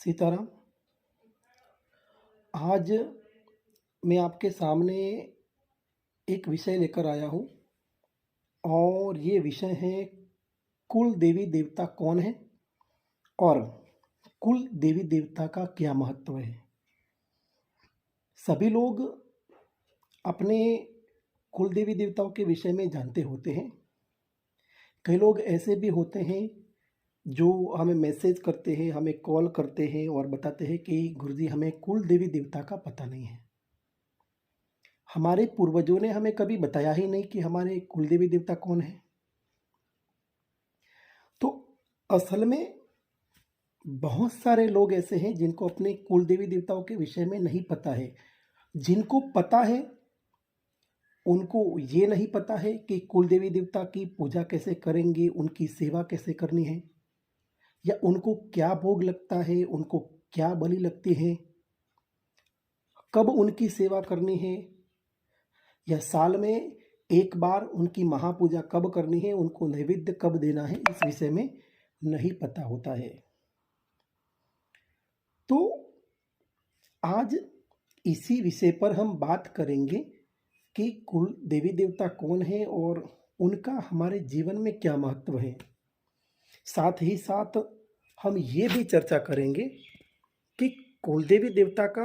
सीताराम। आज मैं आपके सामने एक विषय लेकर आया हूँ और ये विषय है कुल देवी देवता कौन है और कुल देवी देवता का क्या महत्व है। सभी लोग अपने कुल देवी देवताओं के विषय में जानते होते हैं। कई लोग ऐसे भी होते हैं जो हमें मैसेज करते हैं, हमें कॉल करते हैं और बताते हैं कि गुरुजी हमें कुल देवी देवता का पता नहीं है। हमारे पूर्वजों ने हमें कभी बताया ही नहीं कि हमारे कुल देवी देवता कौन है। तो असल में बहुत सारे लोग ऐसे हैं जिनको अपने कुल देवी देवताओं के विषय में नहीं पता है। जिनको पता है उनको ये नहीं पता है कि कुल देवी देवता की पूजा कैसे करेंगे, उनकी सेवा कैसे करनी है, या उनको क्या भोग लगता है, उनको क्या बलि लगती है, कब उनकी सेवा करनी है, या साल में एक बार उनकी महापूजा कब करनी है, उनको नैवेद्य कब देना है, इस विषय में नहीं पता होता है। तो आज इसी विषय पर हम बात करेंगे कि कुल देवी देवता कौन है और उनका हमारे जीवन में क्या महत्व है। साथ ही साथ हम ये भी चर्चा करेंगे कि कुल देवी देवता का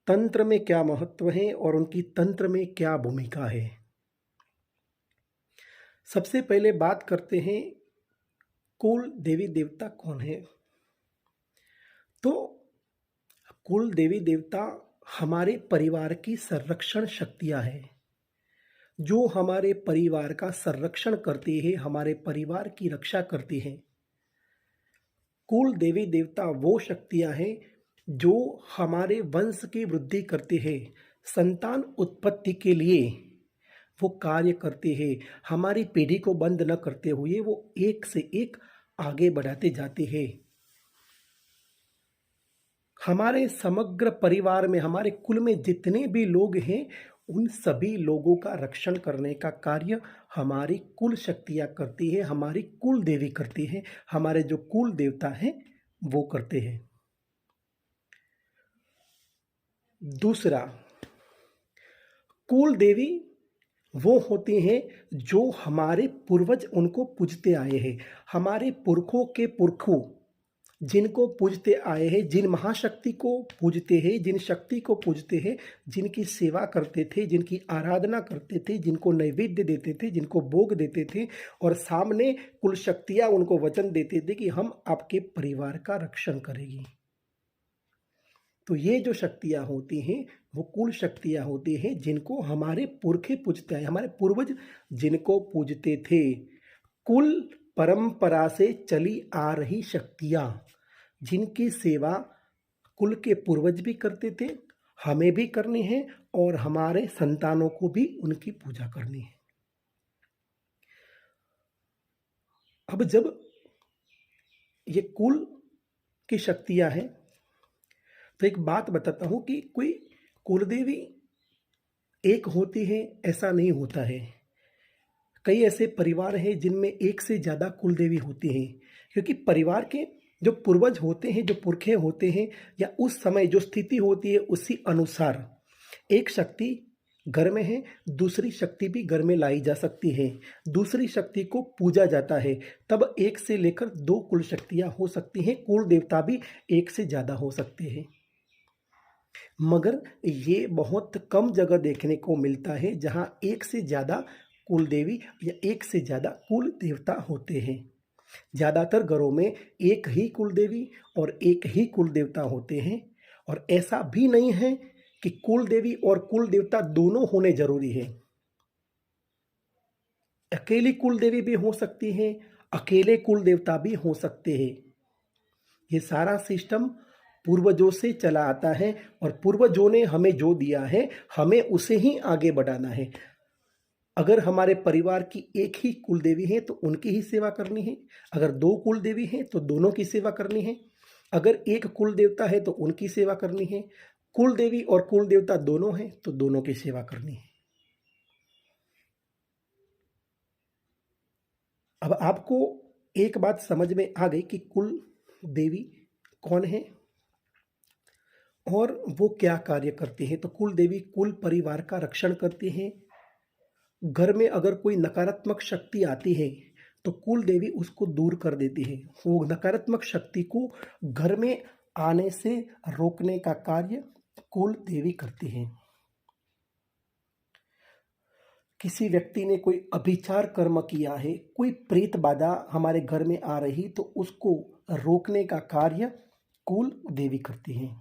तंत्र में क्या महत्व है और उनकी तंत्र में क्या भूमिका है। सबसे पहले बात करते हैं कुल देवी देवता कौन है। तो कुल देवी देवता हमारे परिवार की संरक्षण शक्तियां हैं, जो हमारे परिवार का संरक्षण करती है, हमारे परिवार की रक्षा करती हैं। कुल देवी देवता वो शक्तियां हैं जो हमारे वंश की वृद्धि करते हैं, संतान उत्पत्ति के लिए वो कार्य करते हैं। हमारी पीढ़ी को बंद न करते हुए वो एक से एक आगे बढ़ाते जाते हैं। हमारे समग्र परिवार में, हमारे कुल में जितने भी लोग हैं, उन सभी लोगों का रक्षण करने का कार्य हमारी कुल शक्तियाँ करती है, हमारी कुल देवी करती है, हमारे जो कुल देवता हैं वो करते हैं। दूसरा, कुल देवी वो होती हैं जो हमारे पूर्वज उनको पूजते आए हैं। हमारे पुरखों के पुरखों जिनको पूजते आए हैं, जिन महाशक्ति को पूजते हैं, जिन शक्ति को पूजते हैं, जिनकी सेवा करते थे, जिनकी आराधना करते थे, जिनको नैवेद्य देते थे, जिनको भोग देते थे, और सामने कुल शक्तियाँ उनको वचन देते थे कि हम आपके परिवार का रक्षण करेंगी। तो ये जो शक्तियाँ होती हैं वो कुल शक्तियाँ होती हैं जिनको हमारे पुरखे पूजते हैं, हमारे पूर्वज जिनको पूजते थे। कुल परंपरा से चली आ रही शक्तियाँ जिनकी सेवा कुल के पूर्वज भी करते थे, हमें भी करनी है और हमारे संतानों को भी उनकी पूजा करनी है। अब जब ये कुल की शक्तियाँ हैं तो एक बात बताता हूँ कि कोई कुलदेवी एक होती है ऐसा नहीं होता है। कई ऐसे परिवार हैं जिनमें एक से ज़्यादा कुलदेवी होती हैं, क्योंकि परिवार के जो पूर्वज होते हैं, जो पुरखे होते हैं, या उस समय जो स्थिति होती है उसी अनुसार एक शक्ति घर में है, दूसरी शक्ति भी घर में लाई जा सकती है, दूसरी शक्ति को पूजा जाता है। तब एक से लेकर दो कुल शक्तियाँ हो सकती हैं, कुल देवता भी एक से ज़्यादा हो सकते हैं। मगर ये बहुत कम जगह देखने को मिलता है जहाँ एक से ज़्यादा कुल देवी या एक से ज़्यादा कुल देवता होते हैं। ज़्यादातर घरों में एक ही कुल देवी और एक ही कुल देवता होते हैं, और ऐसा भी नहीं है कि कुल देवी और कुल देवता दोनों होने जरूरी है। अकेली कुल देवी भी हो सकती है, अकेले कुल देवता भी हो सकते हैं। ये सारा सिस्टम पूर्वजों से चला आता है, और पूर्वजों ने हमें जो दिया है हमें उसे ही आगे बढ़ाना है। अगर हमारे परिवार की एक ही कुल देवी है तो उनकी ही सेवा करनी है, अगर दो कुल देवी हैं तो दोनों की सेवा करनी है, अगर एक कुल देवता है तो उनकी सेवा करनी है, कुल देवी और कुल देवता दोनों हैं तो दोनों की सेवा करनी है। अब आपको एक बात समझ में आ गई कि कुल देवी कौन है और वो क्या कार्य करती हैं। तो कुल देवी कुल परिवार का रक्षण करती हैं। घर में अगर कोई नकारात्मक शक्ति आती है तो कुल देवी उसको दूर कर देती है। वो नकारात्मक शक्ति को घर में आने से रोकने का कार्य कुल देवी करती है। किसी व्यक्ति ने कोई अभिचार कर्म किया है, कोई प्रेत बाधा हमारे घर में आ रही, तो उसको रोकने का कार्य कुल देवी करती हैं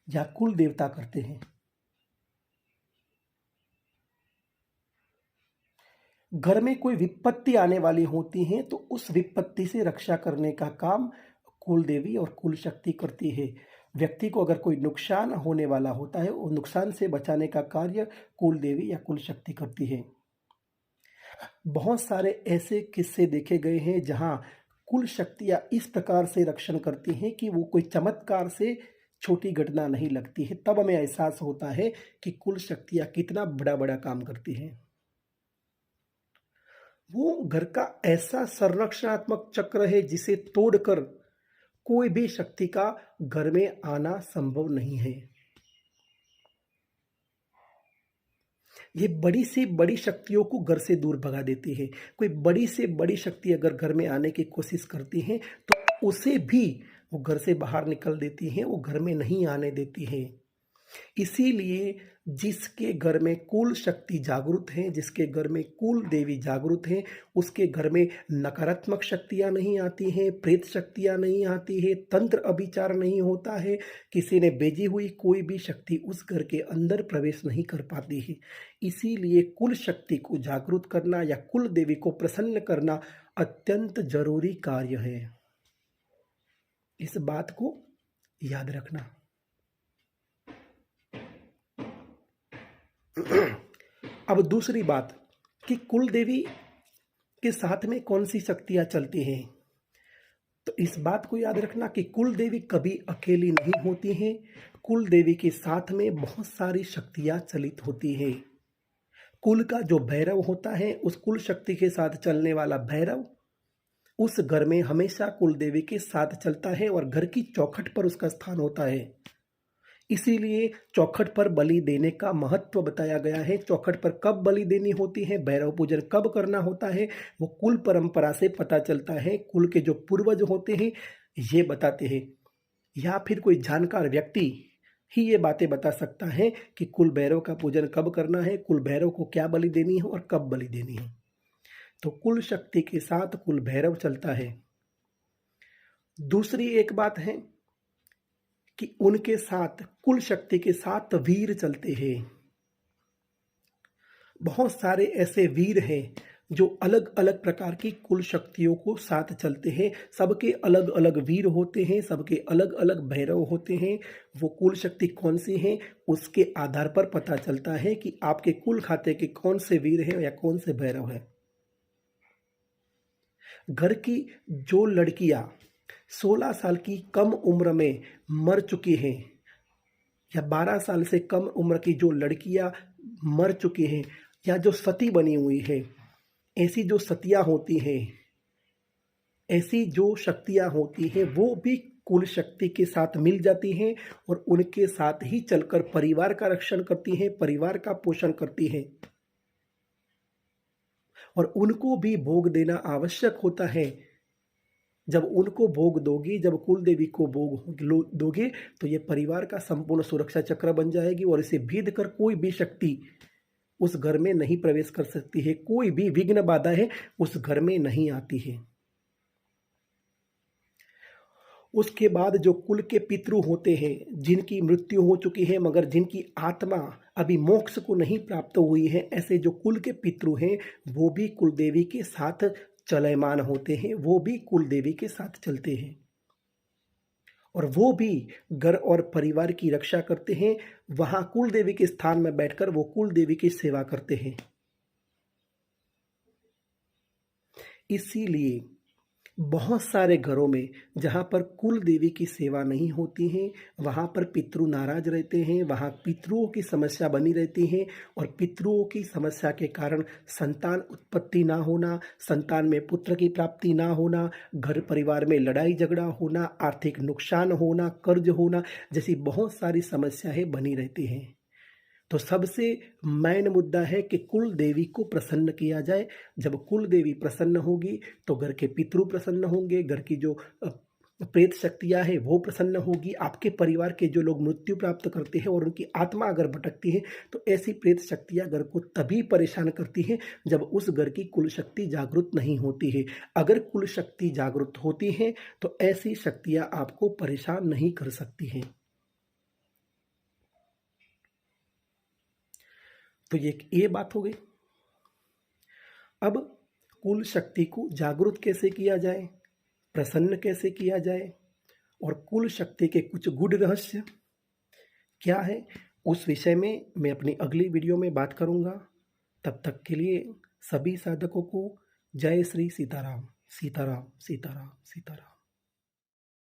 या कुल देवता करते हैं। घर में कोई विपत्ति आने वाली होती है तो उस विपत्ति से रक्षा करने का काम कुल देवी और कुल शक्ति करती है। व्यक्ति को अगर कोई नुकसान होने वाला होता है, वो नुकसान से बचाने का कार्य कुल देवी या कुल शक्ति करती है। बहुत सारे ऐसे किस्से देखे गए हैं जहां कुल शक्तियां इस प्रकार से रक्षण करती हैं कि वो कोई चमत्कार से छोटी घटना नहीं लगती है। तब हमें एहसास होता है कि कुल शक्तियां कितना बड़ा बड़ा काम करती हैं। वो घर का ऐसा संरक्षणात्मक चक्र है जिसे तोड़कर कोई भी शक्ति का घर में आना संभव नहीं है। ये बड़ी से बड़ी शक्तियों को घर से दूर भगा देती है। कोई बड़ी से बड़ी शक्ति अगर घर में आने की कोशिश करती है तो उसे भी वो घर से बाहर निकल देती है, वो घर में नहीं आने देती है। इसीलिए जिसके घर में कुल शक्ति जागृत है, जिसके घर में कुल देवी जागृत है, उसके घर में नकारात्मक शक्तियां नहीं आती हैं, प्रेत शक्तियां नहीं आती है, तंत्र अभिचार नहीं होता है, किसी ने भेजी हुई कोई भी शक्ति उस घर के अंदर प्रवेश नहीं कर पाती है। इसीलिए कुल शक्ति को जागृत करना या कुल देवी को प्रसन्न करना अत्यंत जरूरी कार्य है। इस बात को याद रखना। अब दूसरी बात कि कुल देवी के साथ में कौन सी शक्तियां चलती हैं, तो इस बात को याद रखना कि कुल देवी कभी अकेली नहीं होती हैं। कुल देवी के साथ में बहुत सारी शक्तियां चलित होती हैं। कुल का जो भैरव होता है, उस कुल शक्ति के साथ चलने वाला भैरव उस घर में हमेशा कुल देवी के साथ चलता है और घर की चौखट पर उसका स्थान होता है। इसीलिए चौखट पर बलि देने का महत्व बताया गया है। चौखट पर कब बलि देनी होती है, भैरव पूजन कब करना होता है, वो कुल परंपरा से पता चलता है। कुल के जो पूर्वज होते हैं ये बताते हैं, या फिर कोई जानकार व्यक्ति ही ये बातें बता सकता है कि कुल भैरव का पूजन कब करना है, कुल भैरव को क्या बलि देनी है और कब बलि देनी है। तो कुल शक्ति के साथ कुल भैरव चलता है। दूसरी एक बात है कि उनके साथ कुल शक्ति के साथ वीर चलते हैं। बहुत सारे ऐसे वीर हैं जो अलग अलग प्रकार की कुल शक्तियों को साथ चलते हैं। सबके अलग अलग वीर होते हैं, सबके अलग अलग भैरव होते हैं। वो कुल शक्ति कौन सी है उसके आधार पर पता चलता है कि आपके कुल खाते के कौन से वीर हैं या कौन से भैरव हैं। घर की जो लड़कियां 16 साल की कम उम्र में मर चुकी हैं या 12 साल से कम उम्र की जो लड़कियां मर चुकी हैं या जो सती बनी हुई है, ऐसी जो सतियां होती हैं, ऐसी जो शक्तियां होती हैं, वो भी कुल शक्ति के साथ मिल जाती हैं और उनके साथ ही चलकर परिवार का रक्षण करती हैं, परिवार का पोषण करती हैं। और उनको भी भोग देना आवश्यक होता है। जब उनको भोग दोगी, जब कुल देवी को भोग दोगे तो ये परिवार का संपूर्ण सुरक्षा चक्र बन जाएगी और इसे भेद कर कोई भी शक्ति उस घर में नहीं प्रवेश कर सकती है। कोई भी विघ्न बाधा है उस घर में नहीं आती है। उसके बाद जो कुल के पितृ होते हैं, जिनकी मृत्यु हो चुकी है मगर जिनकी आत्मा अभी मोक्ष को नहीं प्राप्त हुई है, ऐसे जो कुल के पितृ हैं वो भी कुल देवी के साथ चलयमान होते हैं, वो भी कुल देवी के साथ चलते हैं और वो भी घर और परिवार की रक्षा करते हैं। वहां कुल देवी के स्थान में बैठकर वो कुल देवी की सेवा करते हैं। इसीलिए बहुत सारे घरों में जहाँ पर कुल देवी की सेवा नहीं होती है, वहाँ पर पितृ नाराज रहते हैं, वहाँ पितृओं की समस्या बनी रहती है और पितृओं की समस्या के कारण संतान उत्पत्ति ना होना, संतान में पुत्र की प्राप्ति ना होना, घर परिवार में लड़ाई झगड़ा होना, आर्थिक नुकसान होना, कर्ज होना जैसी बहुत सारी समस्याएं बनी रहती हैं। तो सबसे मेन मुद्दा है कि कुल देवी को प्रसन्न किया जाए। जब कुल देवी प्रसन्न होगी तो घर के पितृ प्रसन्न होंगे, घर की जो प्रेत शक्तियाँ हैं वो प्रसन्न होगी। आपके परिवार के जो लोग मृत्यु प्राप्त करते हैं और उनकी आत्मा अगर भटकती है तो ऐसी प्रेत शक्तियाँ घर को तभी परेशान करती हैं जब उस घर की कुल शक्ति जागृत नहीं होती है। अगर कुल शक्ति जागृत होती है तो ऐसी शक्तियाँ आपको परेशान नहीं कर सकती हैं। तो ये बात हो गई। अब कुल शक्ति को जागृत कैसे किया जाए, प्रसन्न कैसे किया जाए और कुल शक्ति के कुछ गूढ़ रहस्य क्या है, उस विषय में मैं अपनी अगली वीडियो में बात करूंगा। तब तक के लिए सभी साधकों को जय श्री सीताराम। सीताराम सीताराम सीताराम।